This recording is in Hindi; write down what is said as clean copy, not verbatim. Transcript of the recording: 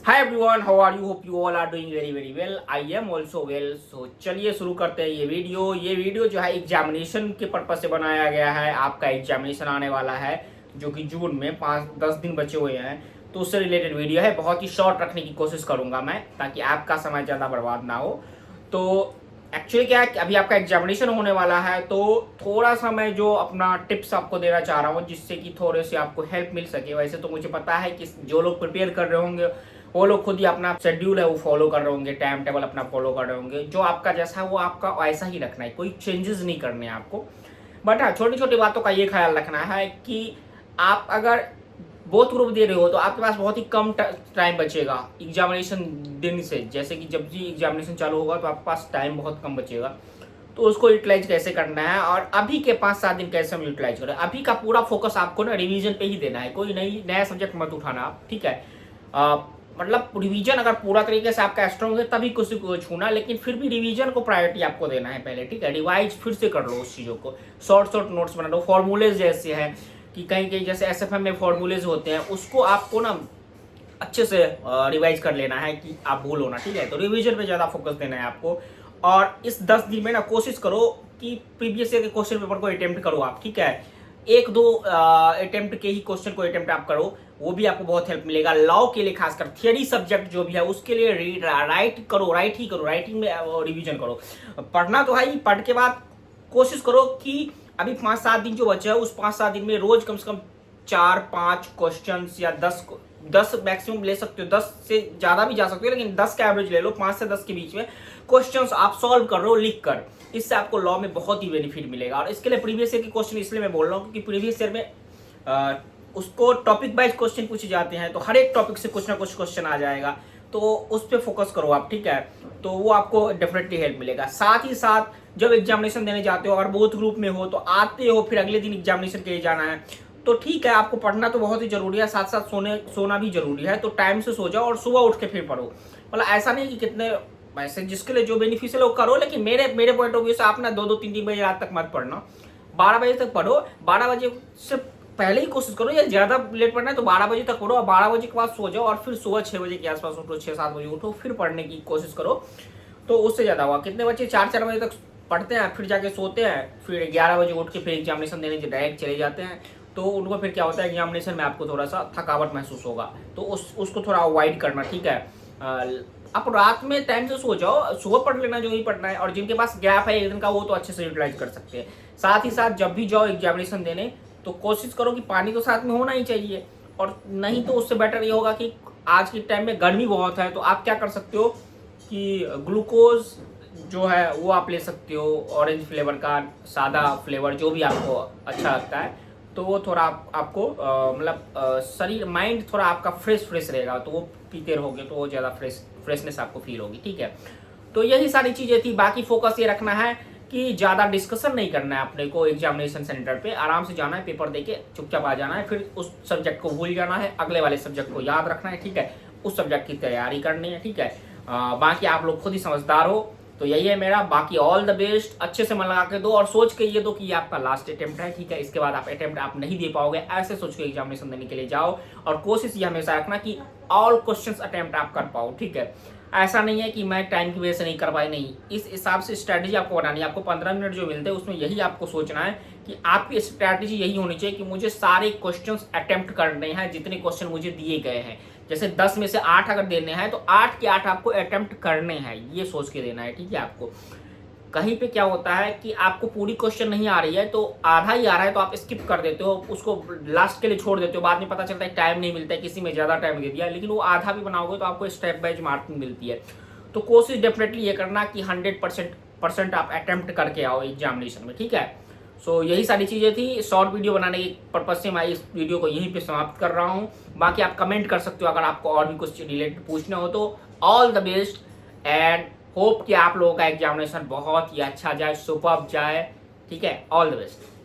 Hi everyone, how are you? Hope you all are doing very very well. I am also well. So चलिए शुरू करते हैं ये वीडियो जो है एग्जामिनेशन के पर्पज से बनाया गया है। आपका एग्जामिनेशन आने वाला है जो कि जून में 5-10 दिन बचे हुए हैं, तो उससे रिलेटेड वीडियो है। बहुत ही शॉर्ट रखने की कोशिश करूंगा मैं, ताकि आपका समय ज़्यादा बर्बाद ना हो। तो एक्चुअली क्या है कि अभी आपका एग्जामिनेशन होने वाला है, तो थोड़ा सा मैं जो अपना टिप्स आपको देना चाह रहा हूँ, जिससे कि थोड़े से आपको हेल्प मिल सके। वैसे तो मुझे पता है कि जो लोग प्रिपेयर कर रहे होंगे वो लोग खुद ही अपना शेड्यूल है वो फॉलो कर रहे होंगे, टाइम टेबल अपना फॉलो कर रहे होंगे। जो आपका जैसा है वो आपका वैसा ही रखना है, कोई चेंजेस नहीं करने हैं आपको। बट हाँ, छोटी छोटी बातों का ये ख्याल रखना है कि आप अगर बोथ ग्रुप दे रहे हो तो आपके पास बहुत ही कम टाइम बचेगा एग्जामिनेशन दिन से। जैसे कि जब भी एग्जामिनेशन चालू होगा तो आपके पास टाइम बहुत कम बचेगा, तो उसको यूटिलाइज कैसे करना है और अभी के 5-7 दिन कैसे हम यूटिलाइज करें। अभी का पूरा फोकस आपको ना रिवीजन पे ही देना है, कोई नया सब्जेक्ट मत उठाना आप, ठीक है। मतलब रिवीजन अगर पूरा तरीके से आपका स्ट्रॉन्ग है तभी किसी को छूना, लेकिन फिर भी रिवीजन को प्रायोरिटी आपको देना है पहले, ठीक है। रिवाइज फिर से कर लो उस चीज़ों को, शॉर्ट नोट्स बना लो। फॉर्मूलेज जैसे हैं कि कहीं कहीं जैसे एसएफएम में फॉर्मूलेज होते हैं, उसको आपको ना अच्छे से रिवाइज कर लेना है कि आप भूलो ना, ठीक है। तो रिवीजन पे ज़्यादा फोकस देना है आपको। और इस 10 दिन में ना कोशिश करो कि प्रीवियस ईयर के क्वेश्चन पेपर को अटेम्प्ट करो आप, ठीक है। 1-2 अटेम्प्ट के ही क्वेश्चन को अटेम्प्ट आप करो, वो भी आपको बहुत हेल्प मिलेगा। लॉ के लिए खासकर थियरी सब्जेक्ट जो भी है उसके लिए राइट करो, राइटिंग में रिवीजन करो। पढ़ना तो है ही, पढ़ के बाद कोशिश करो कि अभी 5-7 दिन जो बचे हैं उस 5-7 दिन में रोज कम से कम 4-5 क्वेश्चन या 10 मैक्सिमम ले सकते हो। 10 से ज्यादा भी जा सकते हो, लेकिन 10 का एवरेज ले लो। 5 से 10 के बीच में क्वेश्चंस आप सॉल्व कर रहे हो लिख कर, इससे आपको लॉ में बहुत ही बेनिफिट मिलेगा। और इसके लिए प्रीवियस ईयर के क्वेश्चन इसलिए मैं बोल रहा हूँ क्योंकि प्रीवियस ईयर में उसको टॉपिक वाइज क्वेश्चन पूछे जाते हैं, तो हर एक टॉपिक से कुछ ना कुछ क्वेश्चन आ जाएगा, तो उस पर फोकस करो आप, ठीक है। तो वो आपको डेफिनेटली हेल्प मिलेगा। साथ ही साथ जब एग्जामिनेशन देने जाते हो, अगर बोथ ग्रुप में हो तो आते हो फिर अगले दिन एग्जामिनेशन के लिए जाना है, तो ठीक है, आपको पढ़ना तो बहुत ही जरूरी है, साथ साथ सोना भी जरूरी है। तो टाइम से सो जाओ और सुबह उठ के फिर पढ़ो। मतलब ऐसा नहीं कि कितने वैसे जिसके लिए जो बेनिफिशियल है वो करो, लेकिन मेरे पॉइंट ऑफ व्यू से आप ना 2-3 बजे रात तक मत पढ़ना, 12 बजे तक पढ़ो। 12 बजे से पहले ही कोशिश करो, या ज्यादा लेट पढ़ना है तो 12 बजे तक पढ़ो और 12 बजे के बाद सो जाओ और फिर सुबह 6 बजे के आसपास उठो, 6-7 बजे उठो, फिर पढ़ने की कोशिश करो। तो उससे ज्यादा हुआ। कितने बच्चे 4-4 बजे तक पढ़ते हैं फिर जाके सोते हैं, फिर 11 बजे उठ के फिर एग्जामिनेशन देने डायरेक्ट चले जाते हैं, तो उनको फिर क्या होता है एग्जामिनेशन में आपको थोड़ा सा थकावट महसूस होगा, तो उसको थोड़ा अवॉइड करना, ठीक है। आप रात में टाइम से सो जाओ, सुबह पढ़ लेना जो ही पढ़ना है, और जिनके पास गैप है एक दिन का वो तो अच्छे से यूटिलाइज कर सकते हैं। साथ ही साथ जब भी जाओ एग्जामिनेशन देने तो कोशिश करो कि पानी तो साथ में होना ही चाहिए, और नहीं तो उससे बेटर ये होगा कि आज के टाइम में गर्मी बहुत है, तो आप क्या कर सकते हो कि ग्लूकोज जो है वो आप ले सकते हो, ऑरेंज फ्लेवर का, सादा फ्लेवर जो भी आपको अच्छा लगता है, तो वो थोड़ा आपको मतलब शरीर माइंड थोड़ा आपका फ्रेश रहेगा, तो वो पीते रहोगे तो वो ज़्यादा फ्रेशनेस आपको फील होगी, ठीक है। तो यही सारी चीज़ें थी। बाकी फोकस ये रखना है कि ज़्यादा डिस्कशन नहीं करना है अपने को। एग्जामिनेशन सेंटर पे आराम से जाना है, पेपर देके चुपचाप आ जाना है, फिर उस सब्जेक्ट को भूल जाना है, अगले वाले सब्जेक्ट को याद रखना है, ठीक है। उस सब्जेक्ट की तैयारी करनी है, ठीक है। बाकी आप लोग खुद ही समझदार हो, तो यही है मेरा। बाकी ऑल द बेस्ट, अच्छे से मन लगा के दो और सोच के ये दो कि ये आपका लास्ट अटेम्प्ट है, ठीक है। इसके बाद आप अटेम्प्ट आप नहीं दे पाओगे, ऐसे सोच के एग्जामिनेशन देने के लिए जाओ। और कोशिश ये हमेशा रखना कि ऑल क्वेश्चंस अटेम्प्ट आप कर पाओ, ठीक है। ऐसा नहीं है कि मैं टाइम की वजह से नहीं कर पाई, नहीं। इस हिसाब से स्ट्रैटेजी आपको बनानी है। आपको 15 मिनट जो मिलते हैं उसमें यही आपको सोचना है कि आपकी स्ट्रैटेजी यही होनी चाहिए कि मुझे सारे क्वेश्चंस अटेम्प्ट करने हैं जितने क्वेश्चन मुझे दिए गए हैं। जैसे 10 में से 8 अगर देने हैं तो 8 के 8 आपको अटेम्प्ट करने हैं, ये सोच के देना है, ठीक है। आपको कहीं पे क्या होता है कि आपको पूरी क्वेश्चन नहीं आ रही है तो आधा ही आ रहा है तो आप स्किप कर देते हो, उसको लास्ट के लिए छोड़ देते हो। बाद में पता चलता है टाइम नहीं मिलता है, किसी में ज़्यादा टाइम दे दिया, लेकिन वो आधा भी बनाओगे तो आपको स्टेप बाइज मार्किंग मिलती है। तो कोशिश डेफिनेटली ये करना कि 100% आप अटेम्प्ट करके आओ एग्जामिनेशन में, ठीक है। सो यही सारी चीज़ें थी। शॉर्ट वीडियो बनाने के पर्पज से मैं इस वीडियो को यहीं पे समाप्त कर रहा हूँ। बाकी आप कमेंट कर सकते हो अगर आपको और भी कुछ रिलेटेड पूछना हो तो। All the best and hope कि आप लोगों का एग्जामिनेशन बहुत ही अच्छा जाए, सुपर्ब जाए, ठीक है। All the best.